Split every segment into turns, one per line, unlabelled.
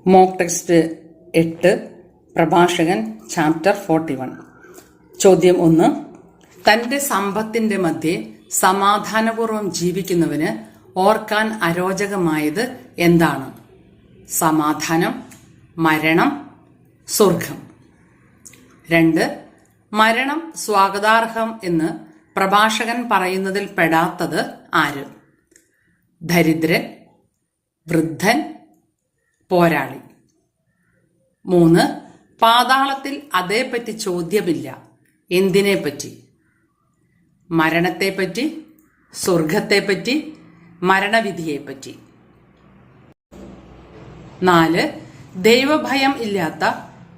Mock text 8 പ്രഭാഷകൻ chapter 41. ചോദ്യം 1. തന്റെ സമ്പത്തിന്റെ മധ്യേ സമാധാനപൂർവ്വം ജീവിക്കുന്നവന് ഓർക്കാൻ അരോചകമായത് എന്താണ്? സമാധാനം, മരണം, സ്വർഗം. 2. മരണം സ്വാഗതാർഹം എന്ന് പ്രഭാഷകൻ പറയുന്നതിൽ പെടാത്തത് ആര്? ദരിദ്രൻ, വൃദ്ധൻ, പോരാളി. 3. പാതാളത്തിൽ അതേപ്പറ്റി ചോദ്യമില്ല. എന്തിനെപ്പറ്റി? മരണത്തെപ്പറ്റി, സ്വർഗത്തെപ്പറ്റി, മരണവിധിയെപ്പറ്റി. 4. ദൈവഭയം ഇല്ലാത്ത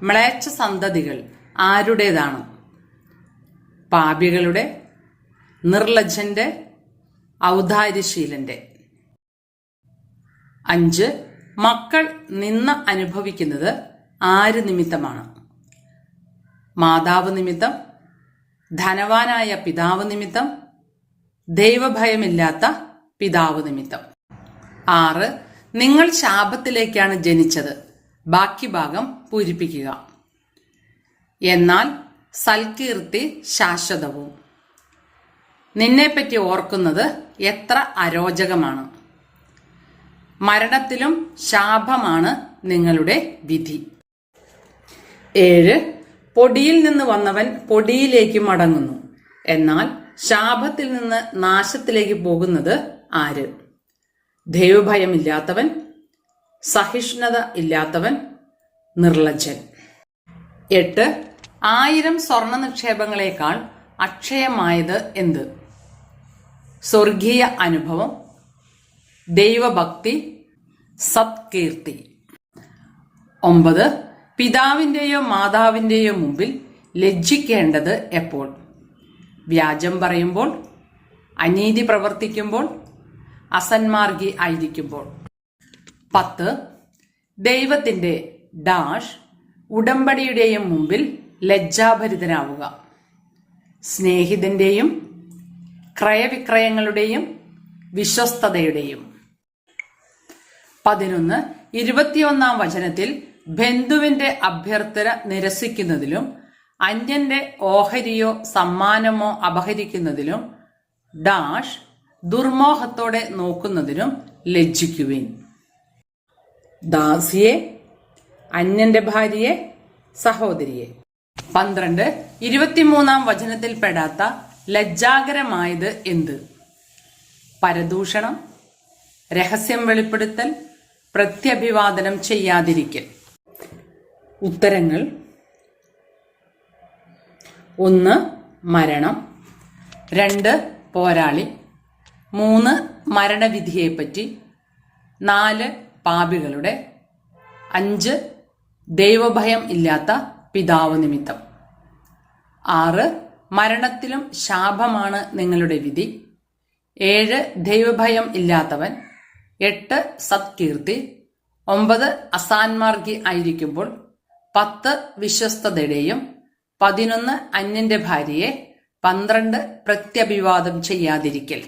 മ്ലേച്ഛ സന്തതികൾ ആരുടേതാണ്? പാപികളുടെ, നിർലജ്ജന്റെ, ഔദാര്യശീലന്റെ. 5. മക്കൾ നിന്ന അനുഭവിക്കുന്നത് ആര് നിമിത്തമാണ്? മാതാവ് നിമിത്തം, ധനവാനായ പിതാവ് നിമിത്തം, ദൈവഭയമില്ലാത്ത പിതാവ് നിമിത്തം. 6. നിങ്ങൾ ശാപത്തിലേക്കാണ് ജനിച്ചത്. ബാക്കി ഭാഗം പൂരിപ്പിക്കുക. എന്നാൽ സൽകീർത്തി ശാശ്വതവും. നിന്നെപ്പറ്റി ഓർക്കുന്നത് എത്ര അരോചകമാണ്. മരണത്തിലും ശാപമാണ് നിങ്ങളുടെ വിധി. 7. പൊടിയിൽ നിന്ന് വന്നവൻ പൊടിയിലേക്ക് മടങ്ങുന്നു. എന്നാൽ ശാപത്തിൽ നിന്ന് നാശത്തിലേക്ക് പോകുന്നത് ആര്? ദൈവഭയമില്ലാത്തവൻ, സഹിഷ്ണുത ഇല്ലാത്തവൻ, നിർലജ്ജൻ. 8. 1000 സ്വർണ്ണ നിക്ഷേപങ്ങളെക്കാൾ അക്ഷയമായത് എന്ത്? സ്വർഗീയ അനുഭവം, ദൈവഭക്തി, സത്കീർത്തി. 9. പിതാവിന്റെയോ മാതാവിന്റെയോ മുമ്പിൽ ലജ്ജിക്കേണ്ടത് എപ്പോൾ? വ്യാജം പറയുമ്പോൾ, അനീതി പ്രവർത്തിക്കുമ്പോൾ, അസന്മാർഗി ആയിരിക്കുമ്പോൾ. 10. ദൈവത്തിന്റെ ഡാഷ് ഉടമ്പടിയുടെയും മുമ്പിൽ ലജ്ജാഭരിതനാവുക. സ്നേഹിതന്റെയും ക്രയവിക്രയങ്ങളുടെയും വിശ്വസ്തതയുടെയും. 11. 21-ാം വചനത്തിൽ ബന്ധുവിന്റെ അഭ്യർത്ഥന നിരസിക്കുന്നതിലും അന്യന്റെ ഓഹരിയോ സമ്മാനമോ അപഹരിക്കുന്നതിലും ഡാഷ് ദുർമോഹത്തോടെ നോക്കുന്നതിനും ലജ്ജിക്കുവിൻ. ദാസിയെ, അന്യന്റെ ഭാര്യയെ, സഹോദരിയെ. 12. 23-ാം വചനത്തിൽ പെടാത്ത ലജ്ജാകരമായത് എന്ത്? പരദൂഷണം, രഹസ്യം വെളിപ്പെടുത്തൽ, പ്രത്യഭിവാദനം ചെയ്യാതിരിക്കൽ. ഉത്തരങ്ങൾ: 1. മരണം. 2. പോരാളി. 3. മരണവിധിയെപ്പറ്റി. 4. പാപികളുടെ. 5. ദൈവഭയം ഇല്ലാത്ത പിതാവ് നിമിത്തം. 6. മരണത്തിലും ശാപമാണ് നിങ്ങളുടെ വിധി. 7. ദൈവഭയം ഇല്ലാത്തവൻ. 8. സത്കീർത്തി. 9. അസാന്മാർഗി ആയിരിക്കുമ്പോൾ. 10. വിശ്വസ്തതയുടെയും. 11. അന്യന്റെ ഭാര്യയെ. 12. പ്രത്യഭിവാദം ചെയ്യാതിരിക്കൽ.